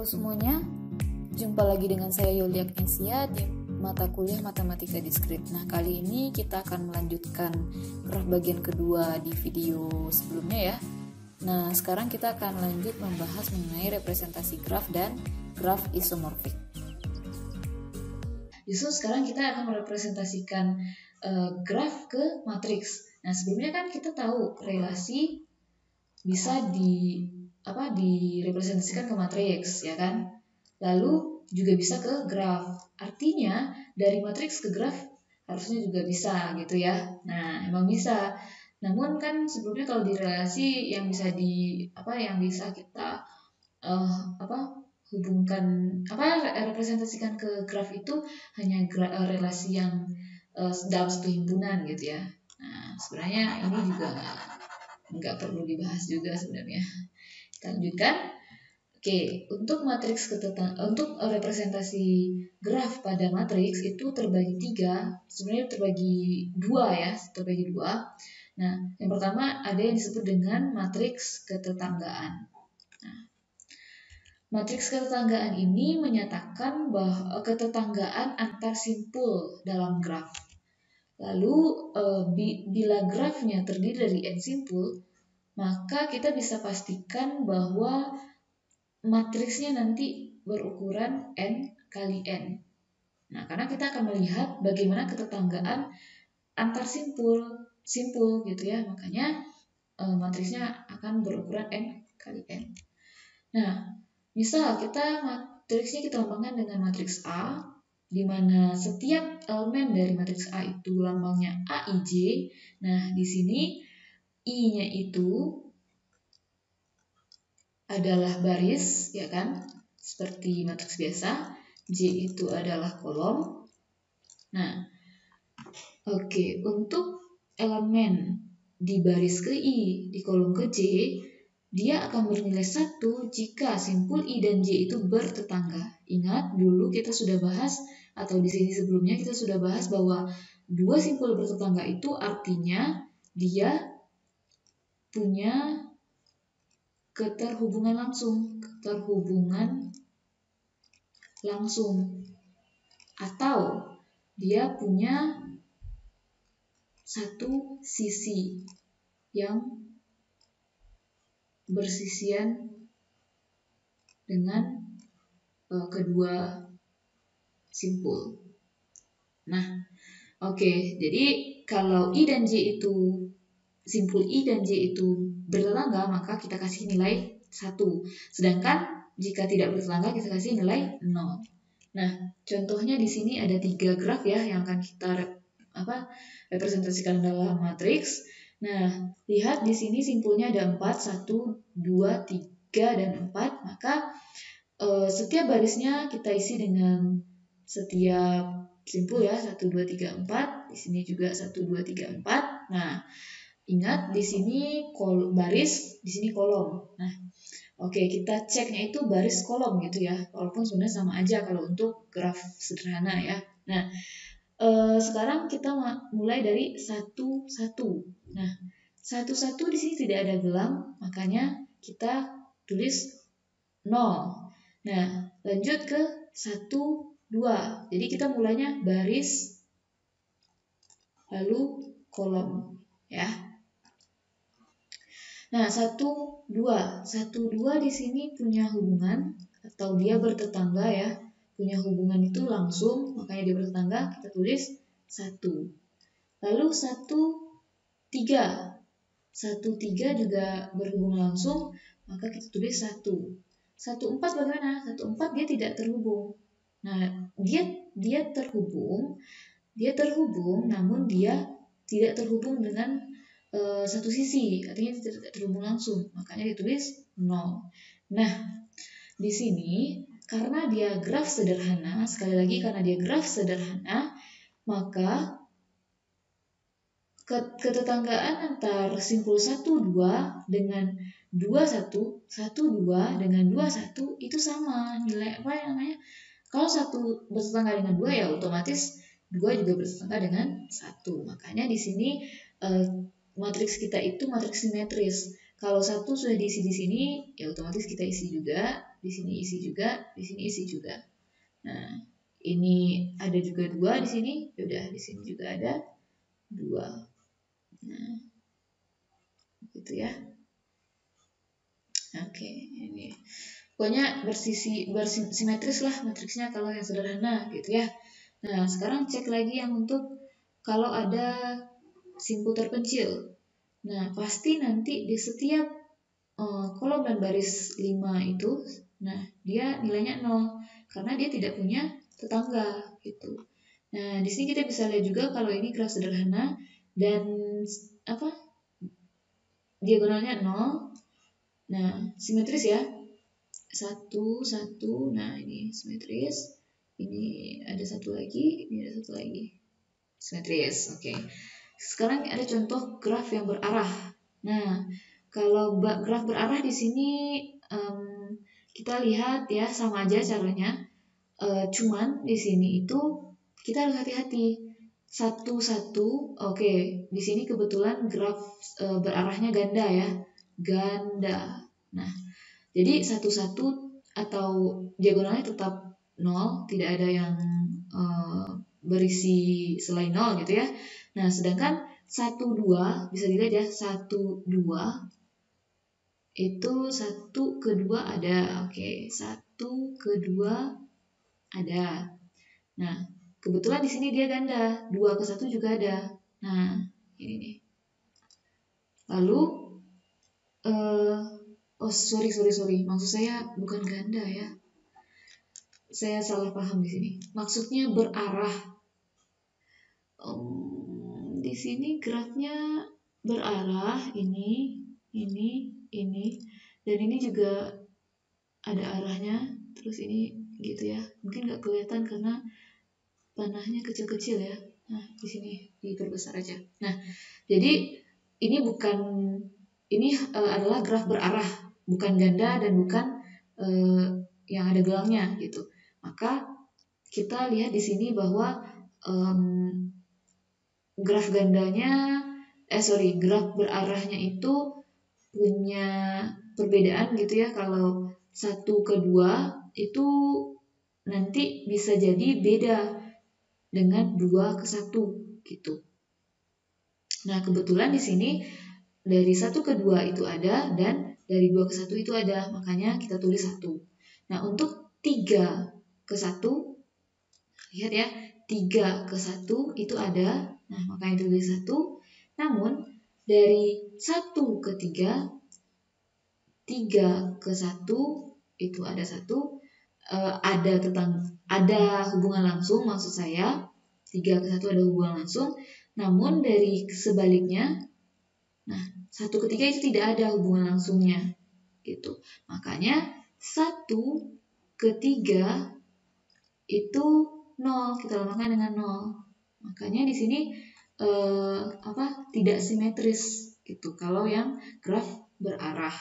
Halo semuanya, jumpa lagi dengan saya Yulia Agnesia di mata kuliah Matematika Diskrit. Nah, kali ini kita akan melanjutkan graf bagian kedua di video sebelumnya ya. Nah, sekarang kita akan lanjut membahas mengenai representasi graf dan graf isomorfik. Justru sekarang kita akan merepresentasikan graf ke matriks. Nah, sebelumnya kan kita tahu relasi bisa direpresentasikan ke matriks, ya kan? Lalu juga bisa ke graf. Artinya dari matriks ke graf harusnya juga bisa gitu ya. Nah, emang bisa. Namun kan sebelumnya kalau di relasi yang bisa kita hubungkan representasikan ke graf itu hanya relasi yang dalam satu himpunan gitu ya. Nah, sebenarnya ini juga nggak perlu dibahas juga sebenarnya. Kita lanjutkan. Oke, untuk representasi graf pada matriks itu terbagi dua. Nah, yang pertama ada yang disebut dengan matriks ketetanggaan. Nah, matriks ketetanggaan ini menyatakan bahwa ketetanggaan antar simpul dalam graf. Lalu bila grafnya terdiri dari n simpul, maka kita bisa pastikan bahwa matriksnya nanti berukuran n kali n. Nah, karena kita akan melihat bagaimana ketetanggaan antar simpul gitu ya, makanya matriksnya akan berukuran n kali n. Nah, misal matriksnya kita lambangkan dengan matriks A, di mana setiap elemen dari matriks A itu lambangnya AIJ. Nah, di sini I-nya itu adalah baris, ya kan? Seperti matriks biasa. J itu adalah kolom. Nah, oke, untuk elemen di baris ke I, di kolom ke J, dia akan bernilai 1 jika simpul I dan J itu bertetangga. Ingat, dulu kita sudah bahas, atau di sini sebelumnya kita sudah bahas bahwa dua simpul bertetangga itu artinya dia punya keterhubungan langsung, atau dia punya satu sisi yang bersisian dengan kedua simpul. Nah, oke, jadi kalau I dan J itu simpul I dan J itu bertetangga, maka kita kasih nilai 1. Sedangkan jika tidak bertetangga, kita kasih nilai 0. Nah, contohnya di sini ada 3 graf ya yang akan kita representasikan dalam matriks. Nah, lihat di sini simpulnya ada 4, 1, 2, 3, dan 4. Maka setiap barisnya kita isi dengan setiap simpul ya, 1, 2, 3, 4. Di sini juga 1, 2, 3, 4. Nah, ingat di sini baris, di sini kolom. Nah, oke, kita ceknya itu baris kolom gitu ya. Walaupun sebenarnya sama aja kalau untuk graf sederhana ya. Nah, sekarang kita mulai dari 1, 1. Nah, 1, 1 di sini tidak ada gelang, makanya kita tulis 0. Nah, lanjut ke 1, 2. Jadi kita mulainya baris lalu kolom ya. Nah, 1, 2. 1, 2 di sini punya hubungan atau dia bertetangga ya. Punya hubungan itu langsung, makanya dia bertetangga, kita tulis 1. Lalu 1, 3. 1, 3 juga berhubungan langsung, maka kita tulis 1. 1, 4 bagaimana? 1, 4 dia tidak terhubung. Nah, dia terhubung namun dia tidak terhubung dengan satu sisi, artinya tidak terhubung langsung, makanya ditulis 0. Nah, di sini karena dia graf sederhana, sekali lagi karena dia graf sederhana, maka ketetanggaan antar simpul 1, 2 dengan 2, 1, 1, 2 dengan 2, 1 itu sama nilai kalau 1 bertetangga dengan 2 ya otomatis 2 juga bertetangga dengan 1. Makanya di sini matriks kita itu matriks simetris. Kalau 1 sudah diisi di sini, ya otomatis kita isi juga, di sini isi juga, di sini isi juga. Nah, ini ada juga 2 di sini, ya udah di sini juga ada 2. Nah, gitu ya. Oke, ini. Pokoknya bersimetris lah matriksnya kalau yang sederhana gitu ya. Nah, sekarang cek lagi yang untuk kalau ada simpul terpencil. Nah, pasti nanti di setiap kolom dan baris 5 itu, nah dia nilainya 0 karena dia tidak punya tetangga gitu. Nah, di sini kita bisa lihat juga kalau ini graf sederhana dan diagonalnya 0. Nah, simetris ya. 1, 1. Nah, ini simetris. Ini ada 1 lagi, ini ada 1 lagi. Simetris. Oke. Sekarang ada contoh graf yang berarah. Nah, kalau graf berarah di sini kita lihat ya sama aja caranya. Cuman di sini itu kita harus hati-hati. 1, 1. Oke, di sini kebetulan graf berarahnya ganda ya. Ganda. Nah, jadi 1, 1 atau diagonalnya tetap 0, tidak ada yang berisi selain 0 gitu ya. Nah, sedangkan 1, 2 bisa dilihat ya, 1, 2 itu 1 ke 2 ada. Oke, 1 ke 2 ada. Nah, kebetulan di sini dia ganda, 2 ke 1 juga ada. Nah, ini nih. Lalu sorry. Maksud saya bukan ganda ya. Saya salah paham di sini. Maksudnya berarah. Di sini grafnya berarah ini, dan ini juga ada arahnya. Terus ini gitu ya. Mungkin nggak kelihatan karena panahnya kecil-kecil ya. Nah, di sini diperbesar aja. Nah, jadi ini adalah graf berarah, bukan ganda dan bukan yang ada gelangnya gitu. Maka kita lihat di sini bahwa graf berarahnya itu punya perbedaan gitu ya. Kalau 1 ke 2 itu nanti bisa jadi beda dengan 2 ke 1 gitu. Nah, kebetulan di sini dari 1 ke 2 itu ada dan dari 2 ke 1 itu ada, makanya kita tulis 1. Nah, untuk 3 ke 1, lihat ya, 3 ke 1 itu ada, nah makanya tulis 1. Namun, dari 1 ke 3, 3 ke 1 itu ada 1, ada hubungan langsung, maksud saya 3 ke 1 ada hubungan langsung. Namun dari sebaliknya, nah 1 ke 3 itu tidak ada hubungan langsungnya gitu. Makanya 1 ke 3 itu 0, kita lambangkan dengan 0. Makanya di sini tidak simetris gitu kalau yang graf berarah.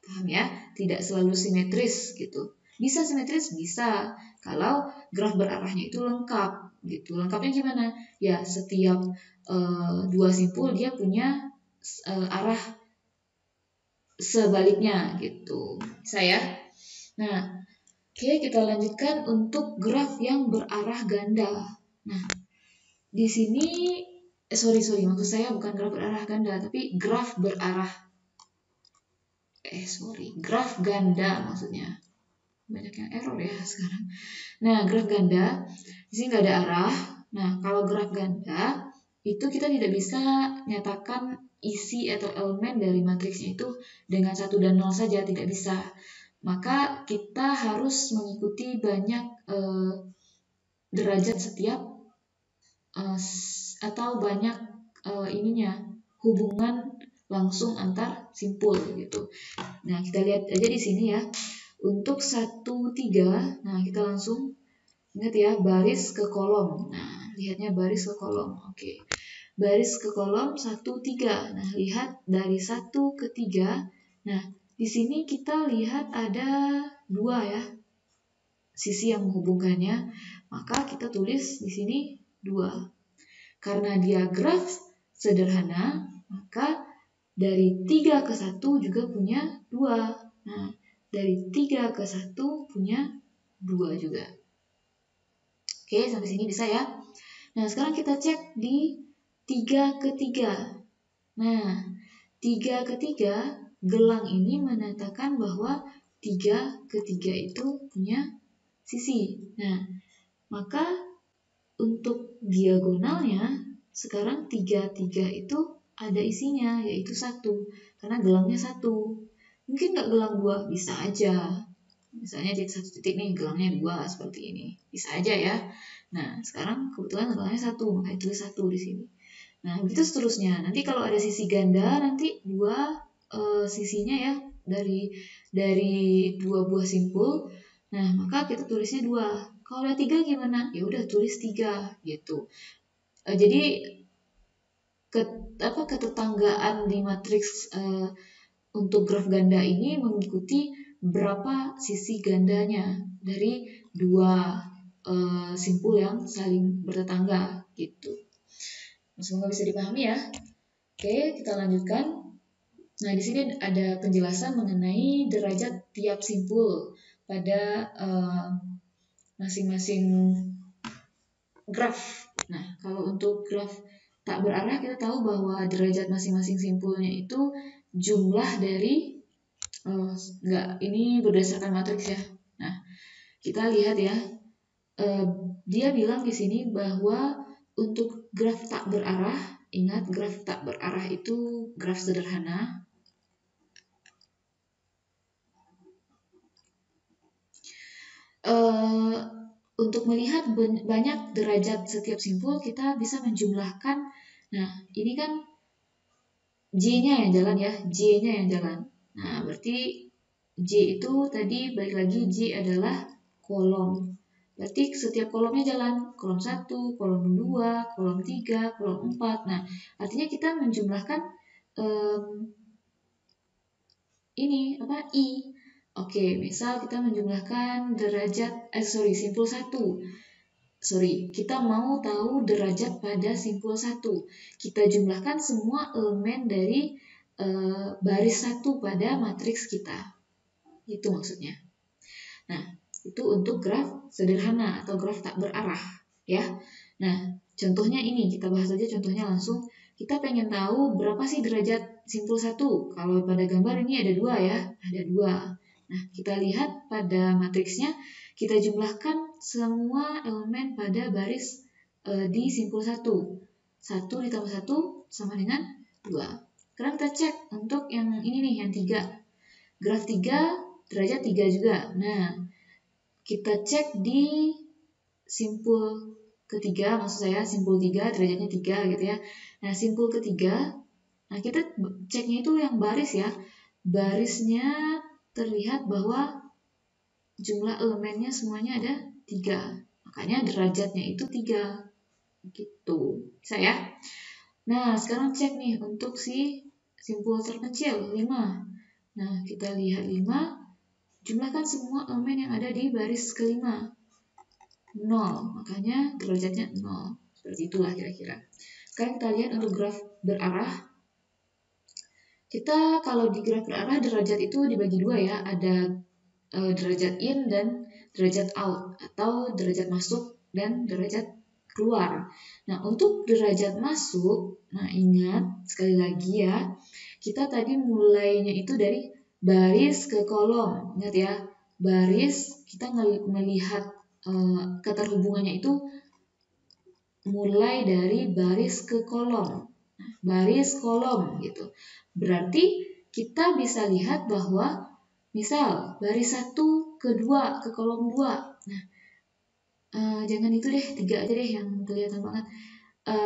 Paham ya? Tidak selalu simetris gitu. Bisa simetris, bisa. Kalau graf berarahnya itu lengkap gitu. Lengkapnya gimana? Ya, setiap dua simpul dia punya arah sebaliknya gitu. Nah, oke, kita lanjutkan untuk graf yang berarah ganda. Nah, di sini maksud saya bukan graf berarah ganda, tapi graf berarah graf ganda maksudnya. Banyak yang error ya sekarang. Nah, graf ganda di sini nggak ada arah. Nah, kalau graf ganda itu kita tidak bisa nyatakan isi atau elemen dari matriksnya itu dengan 1 dan 0 saja, tidak bisa. Maka kita harus mengikuti banyak derajat setiap atau banyak hubungan langsung antar simpul gitu. Nah, kita lihat aja di sini ya. Untuk 1, 3, nah kita langsung ingat ya, baris ke kolom. Nah, lihatnya baris ke kolom. Oke. Baris ke kolom 1, 3. Nah, lihat dari 1 ke 3. Nah, di sini kita lihat ada 2 ya. Sisi yang menghubungkannya. Maka kita tulis di sini 2. Karena dia graf sederhana, maka dari 3 ke 1 juga punya 2. Nah, dari 3 ke 1 punya 2 juga. Oke, sampai sini bisa ya. Nah, sekarang kita cek di 3 ke 3. Nah, 3 ke 3, gelang ini menandakan bahwa 3 ke 3 itu punya sisi. Nah, maka untuk diagonalnya, sekarang 3 itu ada isinya, yaitu 1. Karena gelangnya 1. Mungkin nggak gelang 2, bisa aja. Misalnya di satu titik nih, gelangnya 2, seperti ini. Bisa aja ya. Nah, sekarang kebetulan gelangnya 1, makanya tulis 1 di sini. Nah, begitu seterusnya. Nanti kalau ada sisi ganda, nanti 2 sisinya ya, dari 2 buah simpul. Nah, maka kita tulisnya 2. Kalau ada 3 gimana? Ya udah tulis 3 gitu. Jadi ketetanggaan di matriks untuk graf ganda ini mengikuti berapa sisi gandanya dari 2 simpul yang saling bertetangga gitu. Semoga bisa dipahami ya. Oke, kita lanjutkan. Nah, di sini ada penjelasan mengenai derajat tiap simpul pada masing-masing graf. Nah, kalau untuk graf tak berarah, kita tahu bahwa derajat masing-masing simpulnya itu jumlah dari ini berdasarkan matriks ya. Nah, kita lihat ya. Dia bilang di sini bahwa untuk graf tak berarah, ingat graf tak berarah itu graf sederhana. Untuk melihat banyak derajat setiap simpul, kita bisa menjumlahkan. Nah, ini kan J-nya yang jalan ya, J-nya yang jalan. Nah, berarti J itu tadi balik lagi, J adalah kolom. Berarti setiap kolomnya jalan, kolom 1, kolom 2, kolom 3, kolom 4. Nah, artinya kita menjumlahkan I. Oke, misal kita menjumlahkan simpul 1. Kita mau tahu derajat pada simpul 1. Kita jumlahkan semua elemen dari baris 1 pada matriks kita. Itu maksudnya. Nah, itu untuk graf sederhana atau graf tak berarah ya. Nah, contohnya ini kita bahas aja contohnya langsung. Kita pengen tahu berapa sih derajat simpul 1. Kalau pada gambar ini ada 2 ya, ada 2. Nah, kita lihat pada matriksnya, kita jumlahkan semua elemen pada baris di simpul 1. 1 ditambah 1 sama dengan 2. Sekarang kita cek untuk yang ini nih, yang 3. Graf 3, derajat 3 juga. Nah, kita cek di simpul ketiga, maksud saya simpul 3, derajatnya 3 gitu ya. Nah, simpul ketiga, nah kita ceknya itu yang baris ya. Barisnya terlihat bahwa jumlah elemennya semuanya ada 3. Makanya derajatnya itu 3. Gitu. Bisa ya? Nah, sekarang cek nih untuk si simpul terkecil, 5. Nah, kita lihat 5. Jumlahkan semua elemen yang ada di baris kelima. 0, makanya derajatnya 0. Seperti itulah kira-kira. Sekarang kita lihat untuk graf berarah. Kita kalau di graf berarah, derajat itu dibagi 2 ya. Ada derajat in dan derajat out, atau derajat masuk dan derajat keluar. Nah, untuk derajat masuk, nah ingat sekali lagi ya, kita tadi mulainya itu dari baris ke kolom. Ingat ya, baris kita melihat keterhubungannya itu mulai dari baris ke kolom. Nah, baris kolom gitu. Berarti kita bisa lihat bahwa misal baris 1 ke 2 ke kolom 2. Nah, jangan itu deh, 3 aja deh yang kelihatan banget.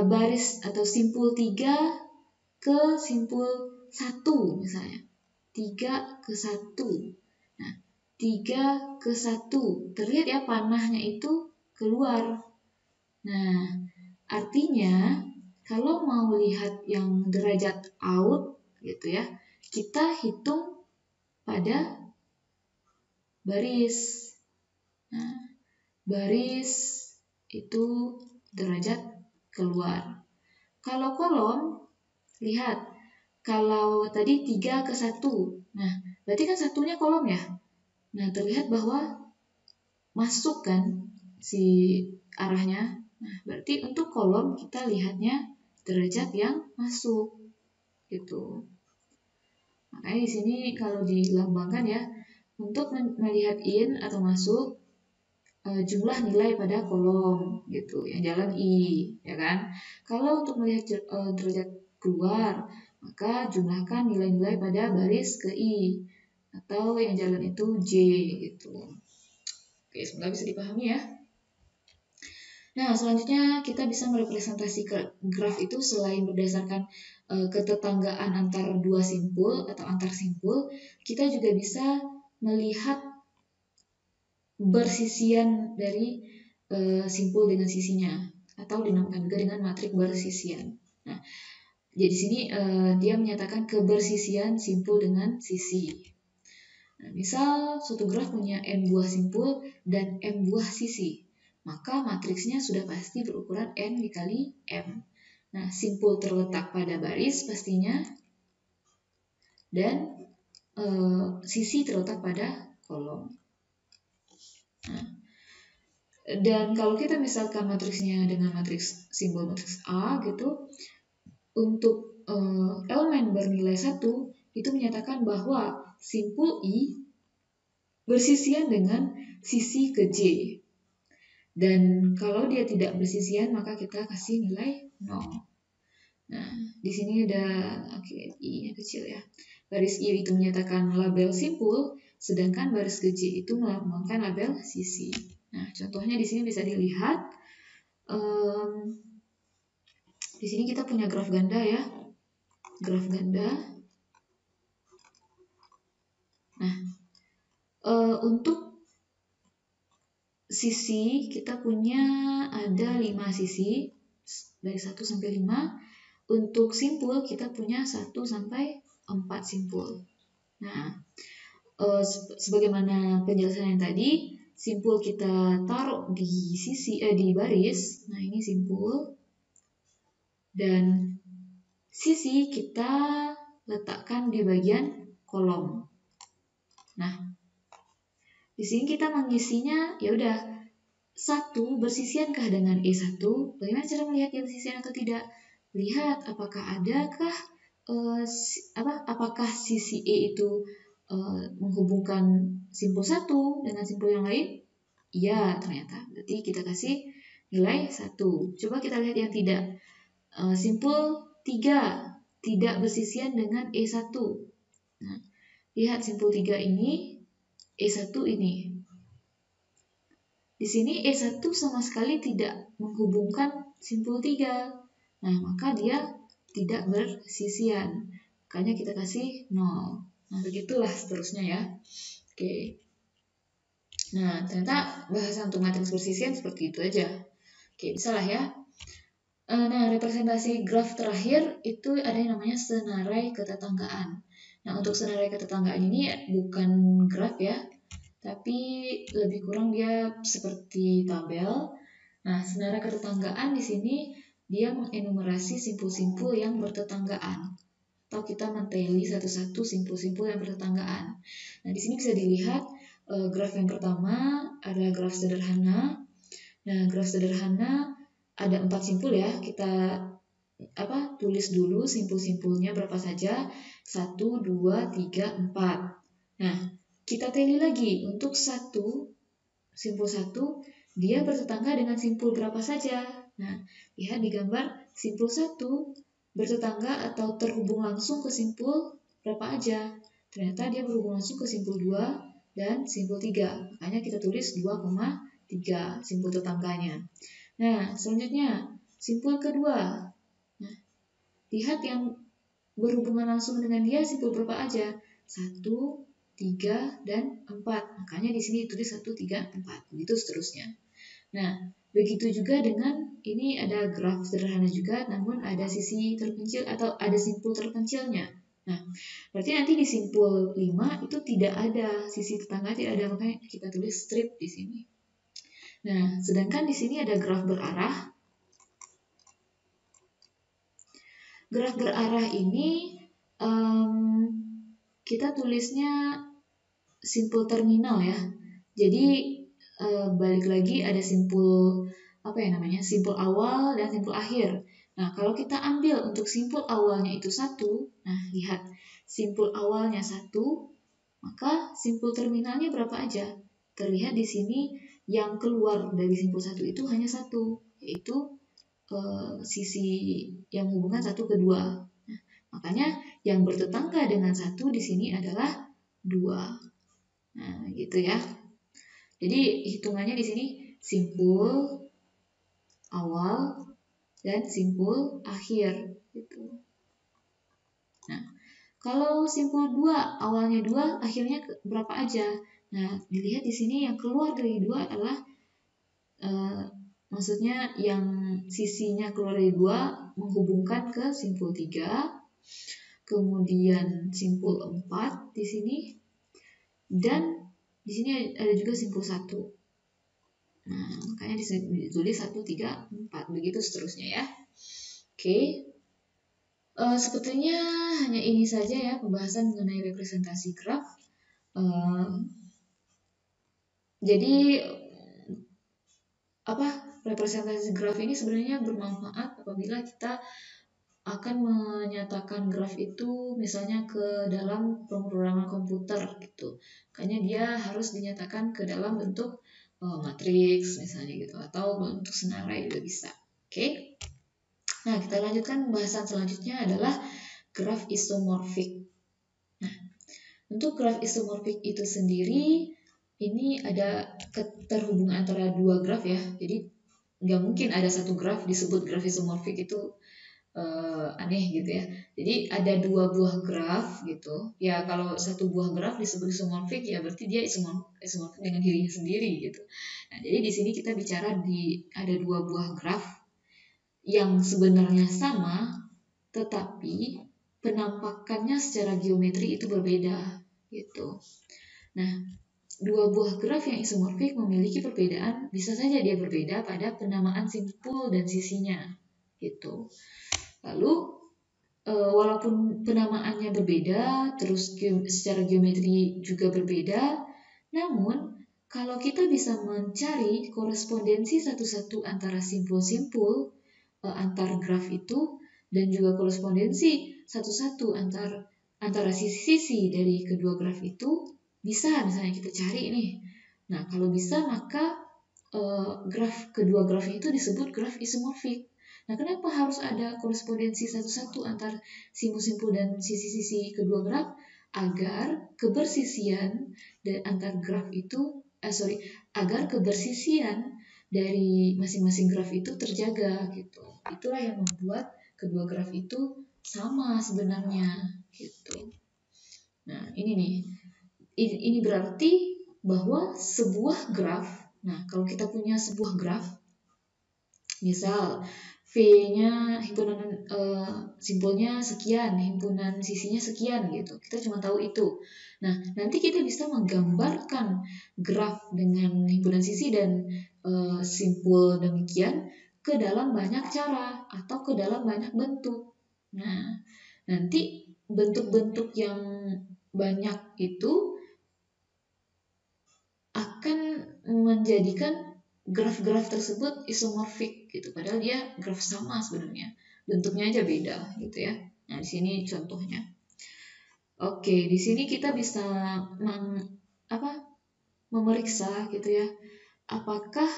Baris atau simpul 3 ke simpul 1 misalnya. 3 ke 1. Nah, 3 ke 1. Terlihat ya panahnya itu keluar. Nah, artinya kalau mau lihat yang derajat out gitu ya, kita hitung pada baris. Nah, baris itu derajat keluar. Kalau kolom, lihat kalau tadi 3 ke 1, nah berarti kan satunya kolom ya. Nah terlihat bahwa masuk kan si arahnya. Nah berarti untuk kolom kita lihatnya derajat yang masuk gitu. Makanya di sini kalau dilambangkan ya, untuk melihat in atau masuk, jumlah nilai pada kolom gitu, yang jalan I, ya kan? Kalau untuk melihat derajat keluar, maka jumlahkan nilai-nilai pada baris ke I, atau yang jalan itu J gitu. Oke, semoga bisa dipahami ya. Nah, selanjutnya kita bisa merepresentasikan graf itu selain berdasarkan ketetanggaan antar dua simpul atau antar simpul, kita juga bisa melihat bersisian dari simpul dengan sisinya, atau dinamakan juga dengan matrik bersisian. Nah, jadi di sini dia menyatakan kebersisian simpul dengan sisi. Nah, misal suatu graf punya m buah simpul dan m buah sisi, maka matriksnya sudah pasti berukuran n dikali m. Nah, simpul terletak pada baris pastinya, dan sisi terletak pada kolom. Nah, dan kalau kita misalkan matriksnya dengan matriks simbol matriks A gitu, untuk elemen bernilai 1 itu menyatakan bahwa simpul I bersisian dengan sisi ke J. Dan kalau dia tidak bersisian maka kita kasih nilai 0. Nah, di sini ada I-nya kecil ya. Baris I itu menyatakan label simpul, sedangkan baris ke J itu melambangkan label sisi. Nah, contohnya di sini bisa dilihat. Di sini kita punya graf ganda ya. Graf ganda. Nah, untuk sisi kita punya ada 5 sisi dari 1 sampai 5. Untuk simpul kita punya 1 sampai 4 simpul. Nah, sebagaimana penjelasan yang tadi, simpul kita taruh di sisi di baris. Nah, ini simpul. Dan sisi kita letakkan di bagian kolom. Nah, di sini kita mengisinya ya udah 1 bersisiankah dengan E1? Bagaimana cara melihat dia bersisian atau tidak? Lihat apakah adakah apakah sisi E itu menghubungkan simpul 1 dengan simpul yang lain? Iya, ternyata. Berarti kita kasih nilai 1. Coba kita lihat yang tidak. Simpul 3 tidak bersisian dengan E1. Nah, lihat simpul 3 ini, E1 ini. Di sini E1 sama sekali tidak menghubungkan simpul 3. Nah, maka dia tidak bersisian. Makanya kita kasih 0. Nah, begitulah seterusnya ya. Oke. Nah, ternyata bahasa untuk matriks bersisian seperti itu aja. Oke, bisa lah ya. Nah, representasi graf terakhir itu ada yang namanya senarai ketetanggaan. Nah, untuk senarai ketetanggaan ini bukan graf ya, tapi lebih kurang dia seperti tabel. Nah, senarai ketetanggaan di sini dia mengenumerasi simpul-simpul yang bertetanggaan. Atau kita menteli satu-satu simpul-simpul yang bertetanggaan. Nah, di sini bisa dilihat graf yang pertama adalah graf sederhana. Nah, graf sederhana ada 4 simpul ya, kita tulis dulu simpul-simpulnya berapa saja, 1, 2, 3, 4. Nah, kita teli lagi, untuk simpul 1, dia bertetangga dengan simpul berapa saja. Nah, lihat di gambar, simpul 1 bertetangga atau terhubung langsung ke simpul berapa aja. Ternyata dia berhubung langsung ke simpul 2 dan simpul 3, makanya kita tulis 2,3 simpul tetangganya. Nah, selanjutnya simpul kedua. Nah, lihat yang berhubungan langsung dengan dia simpul berapa aja? 1, 3, dan 4. Makanya di sini tulis 1, 3, 4. Begitu seterusnya. Nah, begitu juga dengan ini ada graf sederhana juga, namun ada sisi terpencil atau ada simpul terpencilnya. Nah, berarti nanti di simpul 5 itu tidak ada sisi tetangga, tidak ada, makanya kita tulis strip di sini. Nah, sedangkan di sini ada graf berarah. Graf berarah ini kita tulisnya simpul terminal ya. Jadi balik lagi ada simpul simpul awal dan simpul akhir. Nah, kalau kita ambil untuk simpul awalnya itu 1, nah lihat simpul awalnya 1, maka simpul terminalnya berapa aja? Terlihat di sini yang keluar dari simpul 1 itu hanya 1, yaitu sisi yang hubungan 1 ke 2. Nah, makanya yang bertetangga dengan 1 di sini adalah 2. Nah, gitu ya. Jadi hitungannya di sini simpul awal dan simpul akhir gitu. Nah, kalau simpul 2 awalnya 2, akhirnya berapa aja? Nah, dilihat di sini yang keluar dari 2 adalah maksudnya yang sisinya keluar dari 2 menghubungkan ke simpul 3, kemudian simpul 4 di sini, dan di sini ada juga simpul 1. Nah, makanya ditulis 1, 3, 4, begitu seterusnya ya. Oke. Sepertinya hanya ini saja ya pembahasan mengenai representasi graf. Jadi representasi graf ini sebenarnya bermanfaat apabila kita akan menyatakan graf itu misalnya ke dalam pemrograman komputer gitu. Makanya dia harus dinyatakan ke dalam bentuk matriks misalnya gitu, atau bentuk senarai juga bisa. Oke. Nah, kita lanjutkan pembahasan selanjutnya adalah graf isomorfik. Nah, untuk graf isomorfik itu sendiri ini ada keterhubungan antara dua graf ya. Jadi nggak mungkin ada satu graf disebut graf isomorfik, itu aneh gitu ya. Jadi ada dua buah graf gitu. Ya kalau satu buah graf disebut isomorfik ya berarti dia isomorfik dengan dirinya sendiri gitu. Nah, jadi di sini kita bicara ada dua buah graf yang sebenarnya sama tetapi penampakannya secara geometri itu berbeda gitu. Nah, dua buah graf yang isomorfik memiliki perbedaan, bisa saja dia berbeda pada penamaan simpul dan sisinya gitu. Lalu walaupun penamaannya berbeda, terus secara geometri juga berbeda, namun kalau kita bisa mencari korespondensi satu-satu antara simpul-simpul antar graf itu, dan juga korespondensi satu-satu antara sisi-sisi dari kedua graf itu, bisa misalnya kita cari nih. Nah, kalau bisa maka kedua graf itu disebut graf isomorfik. Nah, kenapa harus ada korespondensi satu-satu antar simpul-simpul dan sisi-sisi kedua graf? Agar kebersisian dari antar graf itu, agar kebersisian dari masing-masing graf itu terjaga gitu. Itulah yang membuat kedua graf itu sama sebenarnya gitu. Nah, ini berarti bahwa sebuah graf, nah kalau kita punya sebuah graf, misal V-nya himpunan simpulnya sekian, himpunan sisinya sekian gitu. Kita cuma tahu itu. Nah, nanti kita bisa menggambarkan graf dengan himpunan sisi dan simpul demikian ke dalam banyak cara atau ke dalam banyak bentuk. Nah, nanti bentuk-bentuk yang banyak itu akan menjadikan graf-graf tersebut isomorfik gitu, padahal dia graf sama sebenarnya, bentuknya aja beda gitu ya. Nah, di sini contohnya. Oke, di sini kita bisa memeriksa gitu ya, apakah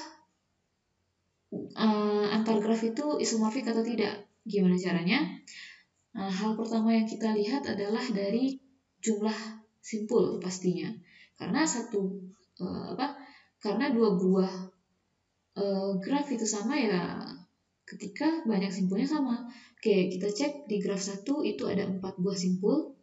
antar graf itu isomorfik atau tidak. Gimana caranya? Nah, hal pertama yang kita lihat adalah dari jumlah simpul pastinya, karena karena dua buah graf itu sama ya ketika banyak simpulnya sama. Oke, kita cek di graf 1 itu ada 4 buah simpul.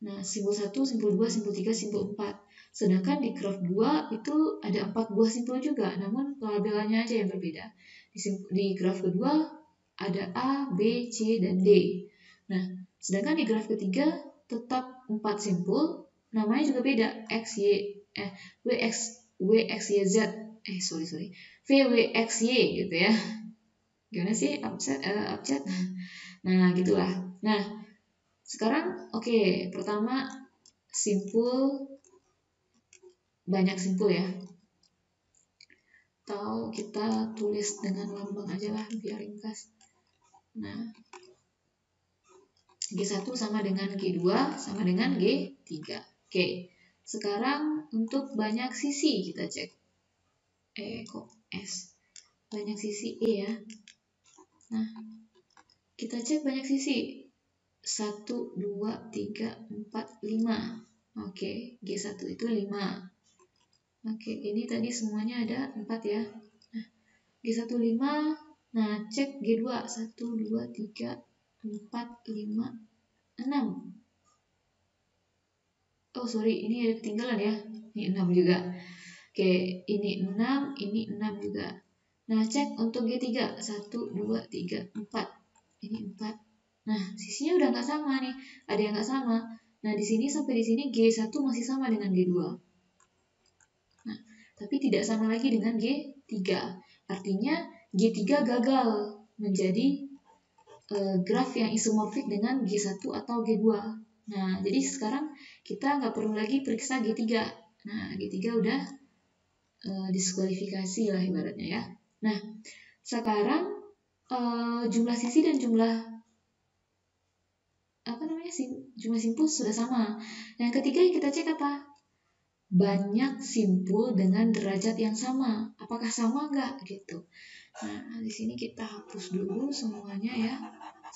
Nah, simpul 1, simpul 2, simpul 3, simpul 4. Sedangkan di graf 2 itu ada 4 buah simpul juga, namun pelabelannya aja yang berbeda. Di graf kedua ada A, B, C, dan D. Nah, sedangkan di graf ketiga tetap 4 simpul, namanya juga beda, W, X, Y, Z. VWXY gitu ya. Gimana sih abjad? Nah, gitulah. Nah, Sekarang pertama simpul, banyak simpul ya. Atau kita tulis dengan lambang aja lah biar ringkas. Nah, G1 sama dengan G2 sama dengan G3. Oke. Sekarang untuk banyak sisi kita cek. Kok S? Banyak sisi E ya. Nah, kita cek banyak sisi. 1, 2, 3, 4, 5. Oke, G1 itu 5. Oke, ini tadi semuanya ada 4 ya. Nah, G1 5. Nah, cek G2 1, 2, 3, 4, 5, 6. Oh, sorry, ini ada ketinggalan ya. Ini 6 juga. Oke, ini 6, ini 6 juga. Nah, cek untuk G3. 1, 2, 3, 4. Ini 4. Nah, sisinya udah nggak sama nih. Ada yang nggak sama. Nah, di sini sampai di sini G1 masih sama dengan G2. Nah, tapi tidak sama lagi dengan G3. Artinya G3 gagal menjadi graf yang isomorfik dengan G1 atau G2. Nah, jadi sekarang kita nggak perlu lagi periksa G3. Nah, G3 udah diskualifikasi lah ibaratnya ya. Nah, sekarang jumlah sisi dan jumlah jumlah simpul sudah sama. Yang ketiga yang kita cek apa? Banyak simpul dengan derajat yang sama. Apakah sama nggak gitu? Nah, di sini kita hapus dulu semuanya ya,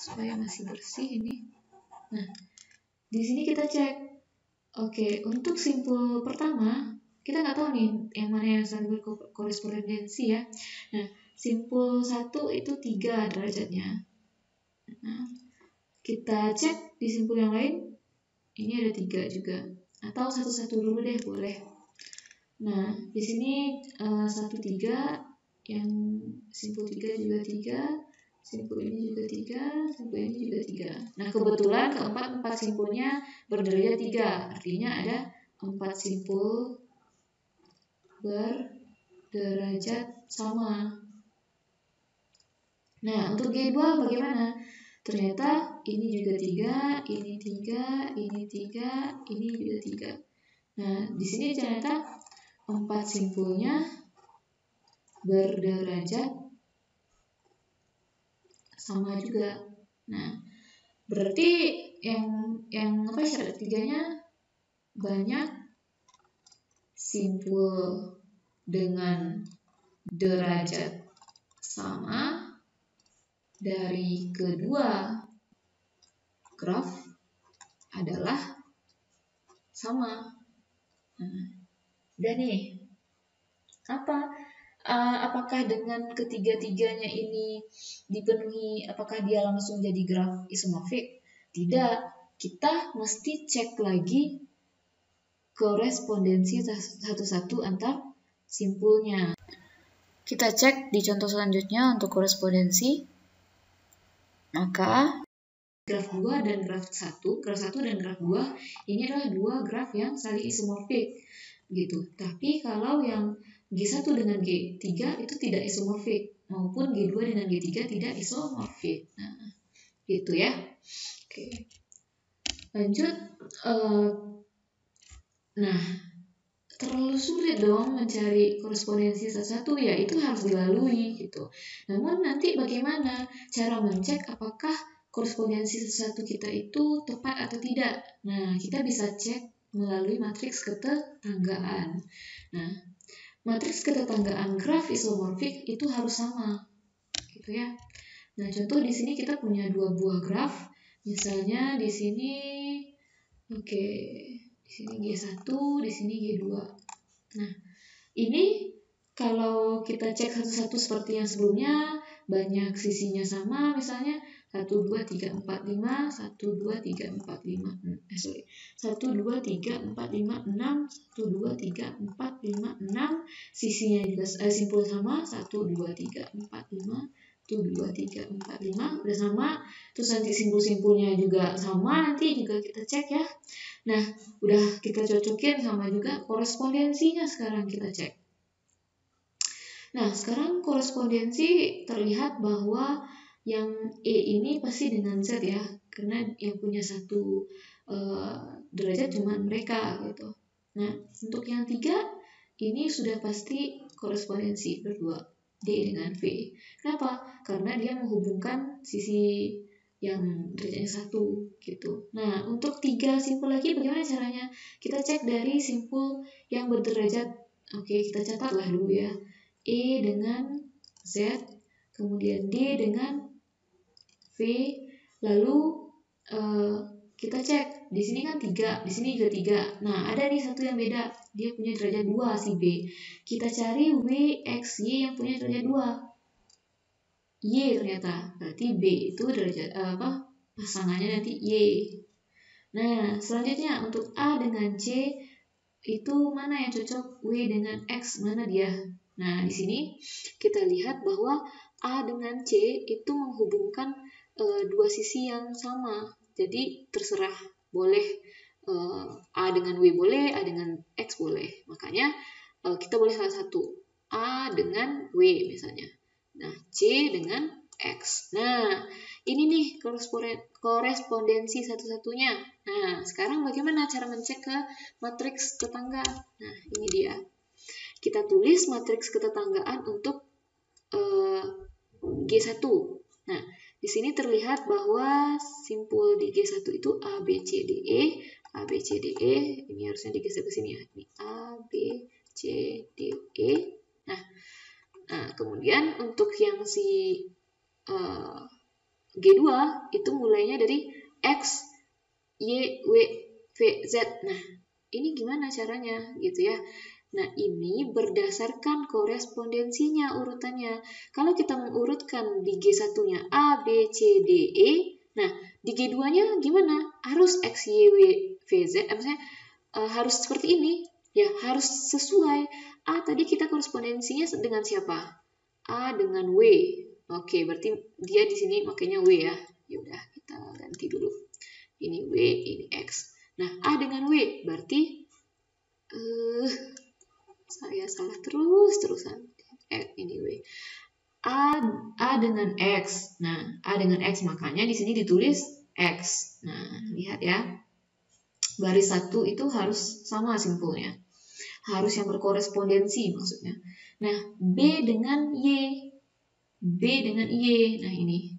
supaya masih bersih ini. Nah, di sini kita cek. Oke, untuk simpul pertama, kita nggak tahu nih yang mana yang saling berkorespondensi ya. Nah, simpul 1 itu 3 derajatnya. Nah, kita cek di simpul yang lain, ini ada 3 juga. Atau satu-satu dulu deh, boleh. Nah, di sini 1, 3, yang simpul 3 juga 3, simpul ini juga 3, simpul ini juga 3. Nah, kebetulan keempat 4 simpulnya berderajat 3, artinya ada 4 simpul berderajat sama. Nah, untuk G2 bagaimana? Ternyata ini juga 3, ini 3, ini 3, ini juga 3. Nah, di sini ternyata 4 simpulnya berderajat sama juga. Nah, berarti yang syarat ketiganya banyak simpul dengan derajat sama dari kedua graf adalah sama. Nah, dan nih, apakah dengan ketiga-tiganya ini dipenuhi, apakah dia langsung jadi graf isomorfik? Tidak, kita mesti cek lagi korespondensi satu-satu antar simpulnya. Kita cek di contoh selanjutnya untuk korespondensi. Maka graf 2 dan graf 1 dan graf 2 ini adalah dua graf yang saling isomorfik gitu. Tapi kalau yang G1 dengan G3 itu tidak isomorfik, maupun G2 dengan G3 tidak isomorfik. Nah, gitu ya. Oke. Lanjut. Nah, terlalu sulit dong mencari korespondensi satu-satu, ya itu harus dilalui gitu. Namun nanti bagaimana cara mencek apakah korespondensi satu kita itu tepat atau tidak? Nah, kita bisa cek melalui matriks ketetanggaan. Nah, matriks ketetanggaan graf isomorfik itu harus sama, gitu ya. Nah, contoh di sini kita punya dua buah graf. Misalnya di sini, di sini G1, di sini G2. Nah, ini kalau kita cek satu-satu seperti yang sebelumnya, banyak sisinya sama, misalnya 1, 2, 3, 4, 5, 1, 2, 3, 4, 5, 1, 2, 3, 4, 5, 6, 1, 2, 3, 4, 5, 6, sisinya juga simpul sama, 1, 2, 3, 4, 5, 1, 2, 3, 4, 5, udah sama. Terus nanti simpul-simpulnya juga sama, nanti juga kita cek ya. Nah, udah kita cocokin sama juga korespondensinya, sekarang kita cek. Nah, sekarang korespondensi terlihat bahwa yang E ini pasti dengan Z ya, karena yang punya satu derajat cuma mereka gitu. Nah, untuk yang 3 ini sudah pasti korespondensi berdua, D dengan V. Kenapa? Karena dia menghubungkan sisi yang derajatnya 1 gitu. Nah, untuk 3 simpul lagi bagaimana caranya? Kita cek dari simpul yang berderajat. Oke, kita catatlah dulu ya. E dengan Z, kemudian D dengan V, lalu kita cek di sini kan 3, di sini juga 3. Nah, ada nih satu yang beda, dia punya derajat 2 si B. Kita cari W, X, Y yang punya derajat 2. Y ternyata, berarti B itu derajat pasangannya nanti Y. Nah, selanjutnya untuk A dengan C itu mana yang cocok? W dengan X mana dia? Nah, di sini kita lihat bahwa A dengan C itu menghubungkan dua sisi yang sama. Jadi terserah, boleh A dengan W boleh, A dengan X boleh. Makanya kita boleh salah satu, A dengan W misalnya. Nah, C dengan X. Nah, ini nih korespondensi satu-satunya. Nah, sekarang bagaimana cara mencek ke matriks tetangga? Nah, ini dia. Kita tulis matriks ketetanggaan untuk G1. Nah, di sini terlihat bahwa simpul di G1 itu A, B, C, D, E. A, B, C, D, E. Ini harusnya digeser ke sini ya. Ini A, B, C, D, E. Nah, kemudian untuk yang si G2 itu mulainya dari X, Y, W, V, Z. Nah, ini gimana caranya gitu ya. Nah, ini berdasarkan korespondensinya urutannya. Kalau kita mengurutkan di G1-nya A, B, C, D, E, nah di G2-nya gimana? Harus X, Y, W, V, Z. Maksudnya harus seperti ini. Ya, harus sesuai. A tadi kita korespondensinya dengan siapa? A dengan W. Oke, berarti dia di sini makanya W ya. Ya udah, kita ganti dulu. Ini W, ini X. Nah, A dengan W berarti saya salah terusan. Ini W. A dengan X. Nah, A dengan X makanya di sini ditulis X. Nah, lihat ya. Baris 1 itu harus sama simpulnya. Harus yang berkorespondensi maksudnya. Nah, B dengan Y. B dengan Y. Nah, ini.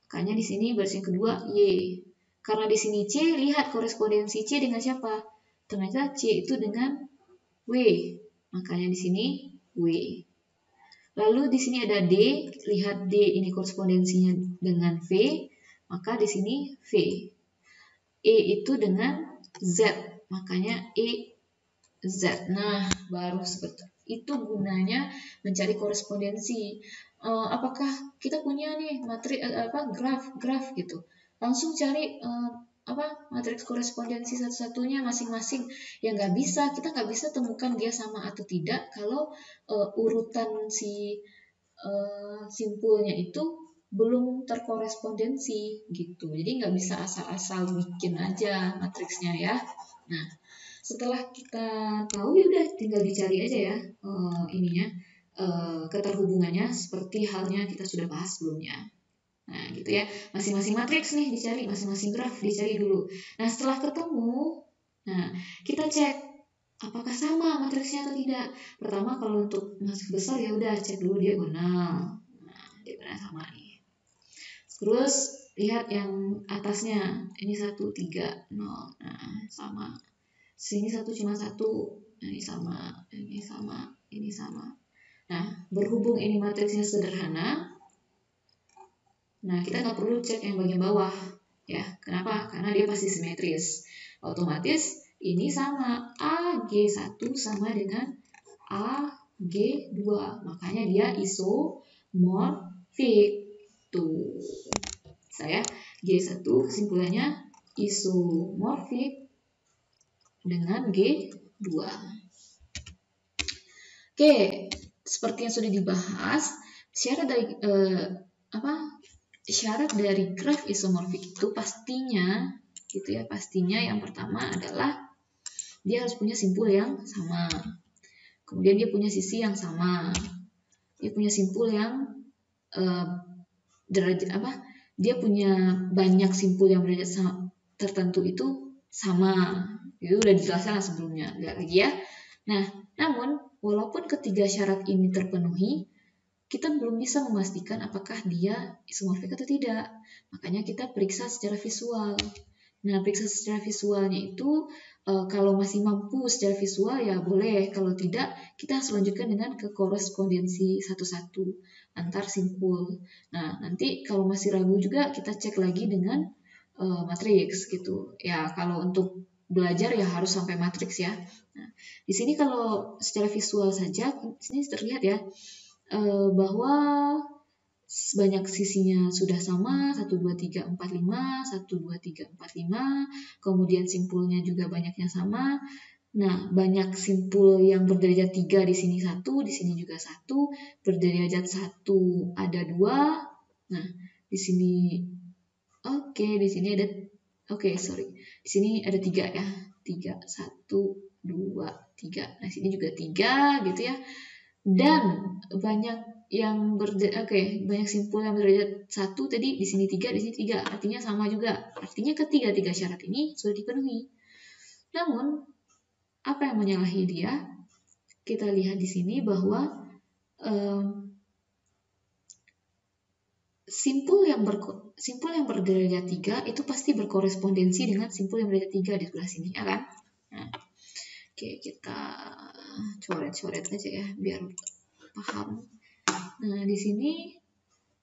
Makanya di sini baris yang kedua Y. Karena di sini C, lihat korespondensi C dengan siapa? Ternyata C itu dengan W. Makanya di sini W. Lalu di sini ada D, lihat D ini korespondensinya dengan V, maka di sini V. E itu dengan Z, makanya E Z. Nah, baru seperti itu gunanya mencari korespondensi. Apakah kita punya nih graf gitu. Langsung cari matriks korespondensi satu-satunya masing-masing. Ya nggak bisa, kita nggak bisa temukan dia sama atau tidak kalau urutan si simpulnya itu belum terkorespondensi gitu. Jadi nggak bisa asal-asal bikin aja matriksnya ya. Nah, setelah kita tahu ya udah tinggal dicari aja ya keterhubungannya seperti halnya kita sudah bahas sebelumnya. Nah, gitu ya. Masing-masing matriks nih dicari, masing-masing graf dicari dulu. Nah, setelah ketemu, nah, kita cek apakah sama matriksnya atau tidak. Pertama kalau untuk matriks besar ya udah cek dulu diagonal. Nah, diagonal sama nih. Terus lihat yang atasnya. Ini 1 3 0. Nah, sama. Sini 1 cuma 1. Ini sama, ini sama, ini sama. Nah, berhubung ini matriksnya sederhana, nah kita nggak perlu cek yang bagian bawah, ya. Kenapa? Karena dia pasti simetris. Otomatis ini sama, AG1 sama dengan AG2. Makanya dia isomorfik. Tuh. Saya G1 kesimpulannya isomorfik dengan G2. Oke, seperti yang sudah dibahas, syarat dari graf isomorfik itu pastinya gitu ya, pastinya yang pertama adalah dia harus punya simpul yang sama. Kemudian dia punya sisi yang sama. Dia punya simpul yang dia punya banyak simpul yang berderajat tertentu itu sama. Itu udah dijelaskan sebelumnya, lihat lagi ya. Nah, namun walaupun ketiga syarat ini terpenuhi, kita belum bisa memastikan apakah dia isomorfik atau tidak. Makanya kita periksa secara visual. Nah, periksa secara visualnya itu kalau masih mampu secara visual ya boleh. Kalau tidak, kita harus lanjutkan dengan ke korespondensi satu-satu antar simpul. Nah, nanti kalau masih ragu juga kita cek lagi dengan matriks gitu. Ya, kalau untuk belajar ya harus sampai matriks ya. Nah, di sini kalau secara visual saja, di sini terlihat ya bahwa banyak sisinya sudah sama, 1, 2, 3, 4, 5, 1, 2, 3, 4, 5, kemudian simpulnya juga banyaknya sama. Nah, banyak simpul yang berderajat 3 di sini 1, di sini juga 1, berderajat 1 ada 2. Nah, di sini di sini ada di sini ada 3 ya. 3, 1, 2, 3. Nah, sini juga 3 gitu ya. Dan banyak yang banyak simpul yang berderajat 1 tadi, di sini 3, di sini 3. Artinya sama juga. Artinya ketiga syarat ini sudah dipenuhi. Namun, apa yang menyalahi dia? Kita lihat di sini bahwa simpul yang berderajat 3 itu pasti berkorespondensi dengan simpul yang berderajat 3 di sebelah sini, ya kan? Nah, kita coret-coret aja ya biar paham. Nah, di sini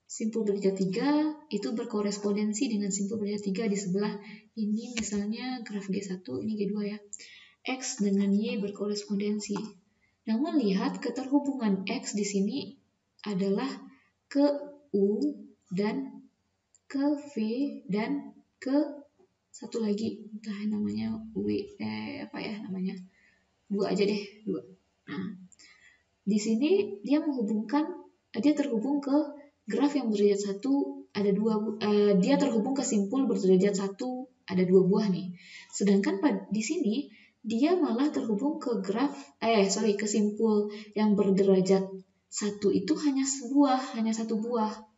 simpul berderajat 3 itu berkorespondensi dengan simpul berderajat 3 di sebelah ini, misalnya graf G1, ini G2 ya. X dengan Y berkorespondensi. Namun lihat keterhubungan X di sini adalah ke U dan ke V dan ke satu lagi, entah namanya namanya 2 aja deh, 2. Nah, di sini dia terhubung ke graf yang berderajat 1 ada 2, dia terhubung ke simpul berderajat 1 ada 2 buah nih. Sedangkan di sini dia malah terhubung ke ke simpul yang berderajat 1 itu hanya satu buah.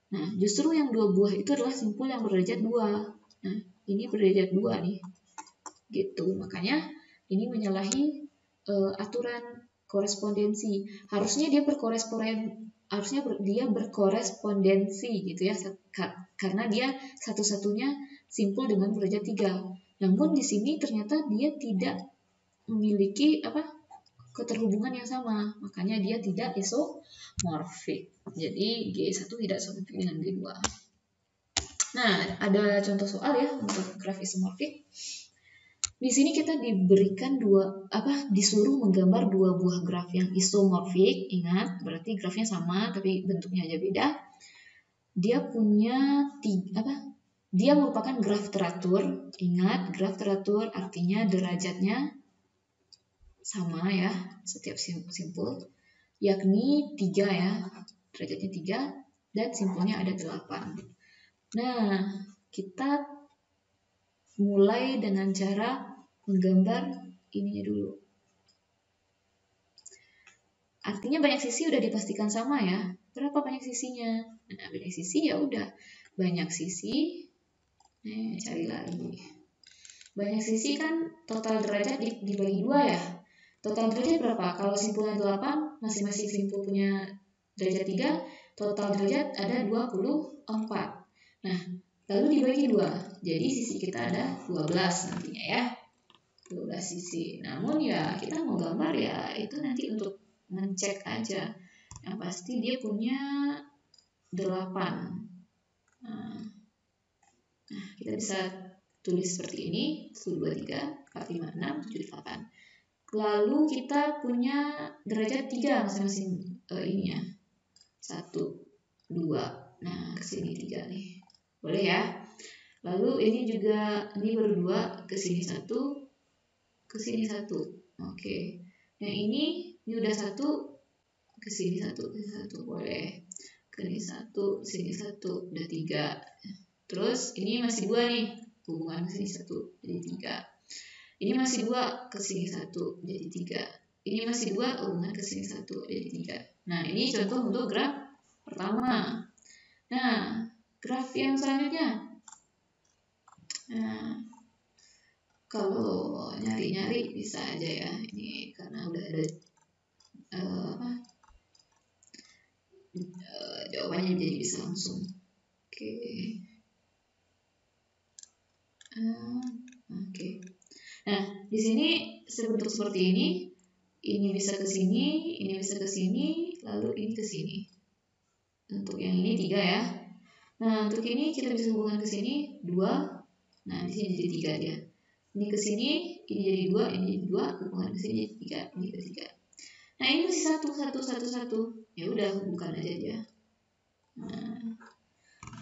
Nah, justru yang 2 buah itu adalah simpul yang berderajat 2. Nah, ini berderajat 2 nih. Gitu. Makanya ini menyalahi aturan korespondensi. Harusnya dia berkorespondensi gitu ya, karena dia satu-satunya simpul dengan berderajat 3. Namun di sini ternyata dia tidak memiliki keterhubungan yang sama, makanya dia tidak isomorfik. Jadi G1 tidak isomorfik dengan G2. Nah, ada contoh soal ya untuk graf isomorfik. Di sini kita diberikan disuruh menggambar 2 buah graf yang isomorfik. Ingat, berarti grafnya sama tapi bentuknya aja beda. Dia merupakan graf teratur. Ingat, graf teratur artinya derajatnya sama ya, setiap simpul, yakni 3 ya, derajatnya 3 dan simpulnya ada 8. Nah, kita mulai dengan cara menggambar ininya dulu. Artinya banyak sisi udah dipastikan sama ya. Berapa banyak sisinya? Nah, banyak sisi ya udah. Banyak sisi. Cari lagi. Banyak sisi kan total derajat dibagi 2 ya. Total derajat berapa? Kalau simpulnya 8, masing-masing simpul punya derajat 3, total derajat ada 24. Nah, lalu dibagi 2. Jadi sisi kita ada 12 nantinya ya. 12 sisi. Namun ya kita mau gambar ya itu nanti untuk ngecek aja. Yang pasti dia punya 8. Nah, kita bisa tulis seperti ini. 1, 2, 3, 4, 5, 6, 7, 8. Lalu kita punya derajat 3 masing-masing ininya. 1, 2. Nah, kesini 3 nih. Boleh ya? Lalu ini berdua, kesini 1, kesini 1. Oke. Yang ini udah 1, kesini 1, kesini 1. Boleh. Kesini 1, kesini 1. Udah 3. Terus ini masih 2 nih. Hubungan kesini 1, jadi 3. Ini masih 2, kesini 1, jadi 3. Ini masih 2, hubungan kesini 1, jadi 3. Nah, ini contoh untuk graf pertama. Nah, graf yang selanjutnya. Nah, kalau nyari-nyari bisa aja ya, ini karena udah ada jawabannya, jadi bisa langsung. Oke. Nah, di sini sebentuk seperti ini bisa ke sini, ini bisa ke sini, lalu ini ke sini. Untuk yang ini 3 ya. Nah, untuk ini kita bisa hubungkan ke sini 2. Nah, di sini jadi 3 dia. Ini ke sini, ini jadi 2, ini jadi 2, hubungan ke sini jadi 3, ini ke 3. Nah, ini masih 1. Ya udah, hubungkan aja dia. Nah,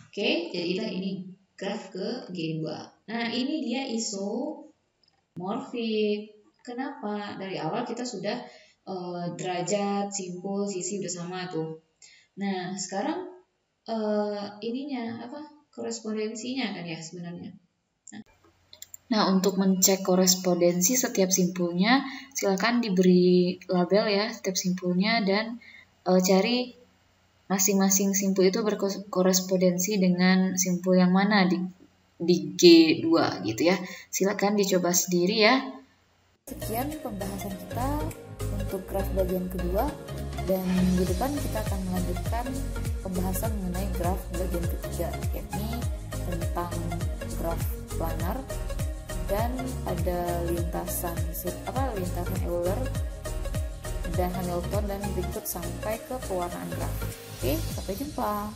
oke, jadilah ini graf ke G2. Nah, ini dia isomorfik. Kenapa? Dari awal kita sudah derajat, simpul, sisi udah sama tuh. Nah, sekarang korespondensinya kan ya sebenarnya. Nah, untuk mencek korespondensi setiap simpulnya, silakan diberi label ya setiap simpulnya, dan cari masing-masing simpul itu berkorespondensi dengan simpul yang mana di G2 gitu ya. Silakan dicoba sendiri ya. Sekian pembahasan kita untuk graf bagian kedua, dan minggu depan kita akan melanjutkan pembahasan mengenai graf bagian ketiga, yakni tentang graf planar dan ada lintasan Euler dan Hamilton, dan berikut sampai ke pewarnaan graf. Oke, sampai jumpa.